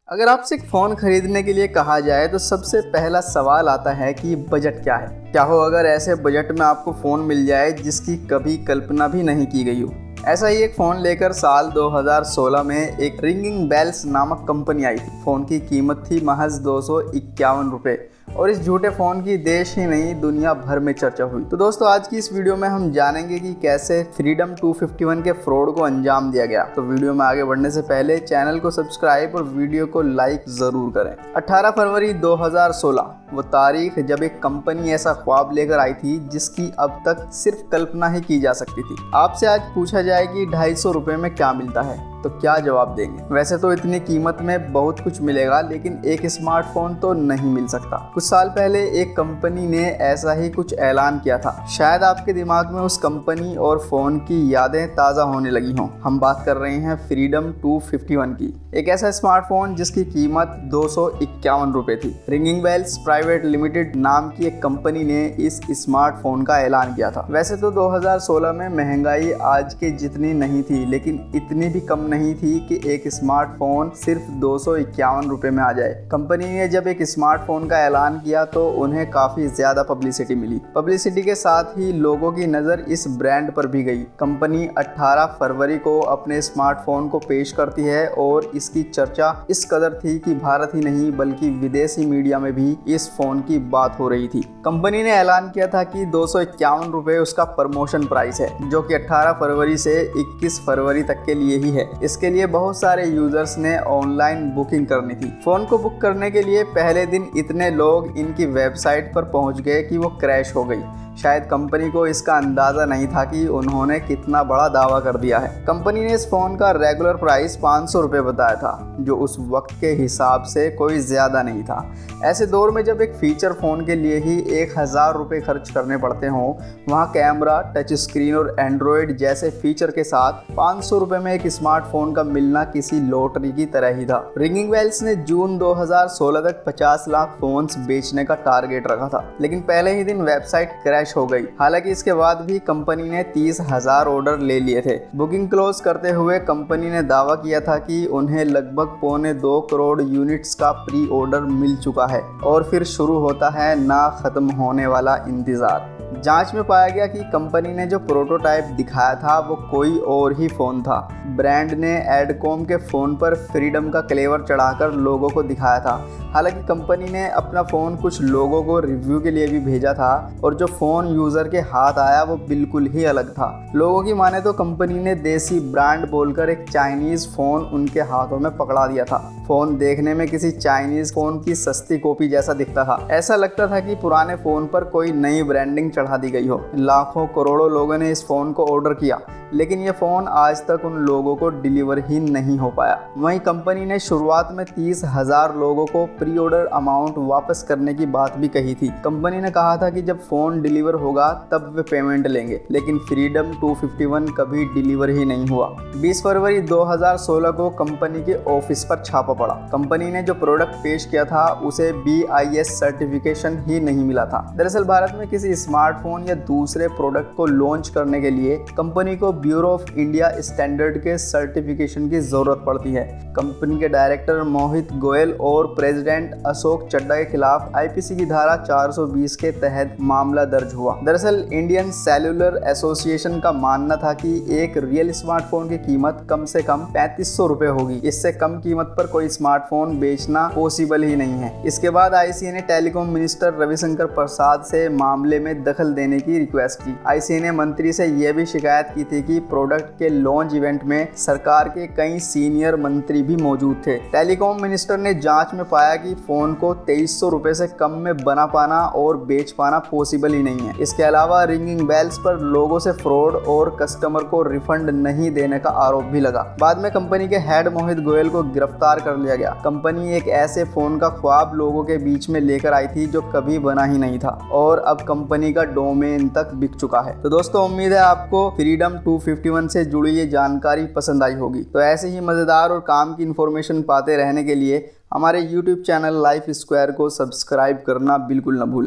अगर आपसे एक फ़ोन खरीदने के लिए कहा जाए तो सबसे पहला सवाल आता है कि बजट क्या है। क्या हो अगर ऐसे बजट में आपको फ़ोन मिल जाए जिसकी कभी कल्पना भी नहीं की गई हो। ऐसा ही एक फ़ोन लेकर साल 2016 में एक रिंगिंग बेल्स नामक कंपनी आई थी। फ़ोन की कीमत थी महज 251 रुपये और इस झूठे फ़ोन की देश ही नहीं दुनिया भर में चर्चा हुई। तो दोस्तों आज की इस वीडियो में हम जानेंगे कि कैसे फ्रीडम 251 के फ्रॉड को अंजाम दिया गया। तो वीडियो में आगे बढ़ने से पहले चैनल को सब्सक्राइब और वीडियो को लाइक ज़रूर करें। 18 फरवरी 2016 वो तारीख जब एक कंपनी ऐसा ख्वाब लेकर आई थी जिसकी अब तक सिर्फ कल्पना ही की जा सकती थी। आपसे आज पूछा जाए कि 250 रुपये में क्या मिलता है तो क्या जवाब देंगे। वैसे तो इतनी कीमत में बहुत कुछ मिलेगा लेकिन एक स्मार्टफोन तो नहीं मिल सकता। कुछ साल पहले एक कंपनी ने ऐसा ही कुछ ऐलान किया था। शायद आपके दिमाग में उस कंपनी और फोन की यादें ताज़ा होने लगी हों। हम बात कर रहे हैं फ्रीडम 251 की। एक ऐसा स्मार्टफोन जिसकी कीमत 251 रुपये थी। रिंगिंग बेल्स प्राइवेट लिमिटेड नाम की एक कंपनी ने इस स्मार्टफोन का ऐलान किया था। वैसे तो 2016 में महंगाई आज के जितनी नहीं थी लेकिन इतनी भी कम नहीं थी कि एक स्मार्टफोन सिर्फ 251 रुपये में आ जाए। कंपनी ने जब एक स्मार्टफोन का ऐलान किया तो उन्हें काफ़ी ज़्यादा पब्लिसिटी मिली। पब्लिसिटी के साथ ही लोगों की नज़र इस ब्रांड पर भी गई। कंपनी 18 फरवरी को अपने स्मार्टफोन को पेश करती है और इसकी चर्चा इस कदर थी कि भारत ही नहीं बल्कि विदेशी मीडिया में भी इस फ़ोन की बात हो रही थी। कंपनी ने ऐलान किया था कि 251 रुपये उसका प्रमोशन प्राइस है जो कि 18 फरवरी से 21 फरवरी तक के लिए ही है। इसके लिए बहुत सारे यूजर्स ने ऑनलाइन बुकिंग करनी थी। फ़ोन को बुक करने के लिए पहले दिन इतने लोग इनकी वेबसाइट पर पहुंच गए कि वो क्रैश हो गई। शायद कंपनी को इसका अंदाज़ा नहीं था कि उन्होंने कितना बड़ा दावा कर दिया है। कंपनी ने इस फ़ोन का रेगुलर प्राइस 500 रुपये बताया था जो उस वक्त के हिसाब से कोई ज़्यादा नहीं था। ऐसे दौर में जब एक फ़ीचर फ़ोन के लिए ही 1000 रुपये खर्च करने पड़ते हों, वहाँ कैमरा, टच स्क्रीन और एंड्रॉयड जैसे फीचर के साथ 500 रुपये में एक स्मार्टफोन का मिलना किसी लॉटरी की तरह ही था। रिंगिंग बेल्स ने जून 2016 तक 50 लाख फ़ोन्स बेचने का टारगेट रखा था लेकिन पहले ही दिन वेबसाइट क्रैश हो गई। हालांकि इसके बाद भी कंपनी ने 30,000 ऑर्डर ले लिए थे। बुकिंग क्लोज करते हुए कंपनी ने दावा किया था कि उन्हें लगभग 2.25 करोड़ यूनिट्स का प्री ऑर्डर मिल चुका है और फिर शुरू होता है ना खत्म होने वाला इंतजार। जांच में पाया गया कि कंपनी ने जो प्रोटोटाइप दिखाया था वो कोई और ही फ़ोन था। ब्रांड ने एडकॉम के फ़ोन पर फ्रीडम का क्लेवर चढ़ाकर लोगों को दिखाया था। हालांकि कंपनी ने अपना फ़ोन कुछ लोगों को रिव्यू के लिए भी भेजा था और जो फ़ोन यूज़र के हाथ आया वो बिल्कुल ही अलग था। लोगों की माने तो कंपनी ने देसी ब्रांड बोलकर एक चाइनीज़ फ़ोन उनके हाथों में पकड़ा दिया था। फ़ोन देखने में किसी चाइनीज़ फ़ोन की सस्ती कॉपी जैसा दिखता था। ऐसा लगता था कि पुराने फ़ोन पर कोई नई ब्रांडिंग चढ़ा दी गई हो। लाखों करोड़ों लोगों ने इस फ़ोन को ऑर्डर किया लेकिन ये फ़ोन आज तक उन लोगों को डिलीवर ही नहीं हो पाया। वहीं कंपनी ने शुरुआत में 30,000 लोगों को प्री ऑर्डर अमाउंट वापस करने की बात भी कही थी। कंपनी ने कहा था कि जब फ़ोन डिलीवर होगा तब वे पेमेंट लेंगे लेकिन फ्रीडम 251 कभी डिलीवर ही नहीं हुआ। 20 फरवरी 2016 को कंपनी के ऑफिस पर छापा पड़ा। कंपनी ने जो प्रोडक्ट पेश किया था उसे BIS सर्टिफिकेशन ही नहीं मिला था। दरअसल भारत में किसी स्मार्टफोन या दूसरे प्रोडक्ट को लॉन्च करने के लिए कंपनी को ब्यूरो ऑफ इंडिया स्टैंडर्ड के सर्टिफिकेशन की जरूरत पड़ती है। कंपनी के डायरेक्टर मोहित गोयल और प्रेसिडेंट अशोक चड्डा के खिलाफ IPC की धारा 420 के तहत मामला दर्ज हुआ। दरअसल इंडियन सेल्यूलर एसोसिएशन का मानना था कि एक रियल स्मार्टफोन की कीमत कम से कम 3500 रुपये होगी। इससे कम कीमत पर कोई स्मार्टफोन बेचना पॉसिबल ही नहीं है। इसके बाद ICA ने टेलीकॉम मिनिस्टर रविशंकर प्रसाद से मामले में दखल देने की रिक्वेस्ट की। ICA ने मंत्री से यह भी शिकायत की थी कि प्रोडक्ट के लॉन्च इवेंट में सरकार के कई सीनियर मंत्री भी मौजूद थे। टेलीकॉम मिनिस्टर ने जांच में पाया कि फोन को 2300 रुपये से कम में बना पाना और बेच पाना पॉसिबल ही नहीं है। इसके अलावा रिंगिंग बेल्स पर लोगों से फ्रॉड और कस्टमर को रिफंड नहीं देने का आरोप भी लगा। बाद में कंपनी के हेड मोहित गोयल को गिरफ्तार कर लिया गया। कंपनी एक ऐसे फोन का ख्वाब लोगों के बीच में लेकर आई थी जो कभी बना ही नहीं था और अब कंपनी का डोमेन तक बिक चुका है। तो दोस्तों उम्मीद है आपको फ्रीडम 251 से जुड़ी ये जानकारी पसंद आई होगी। तो ऐसे ही मज़ेदार और काम की इन्फॉर्मेशन पाते रहने के लिए हमारे YouTube चैनल लाइफ स्क्वायर को सब्सक्राइब करना बिल्कुल न भूलें।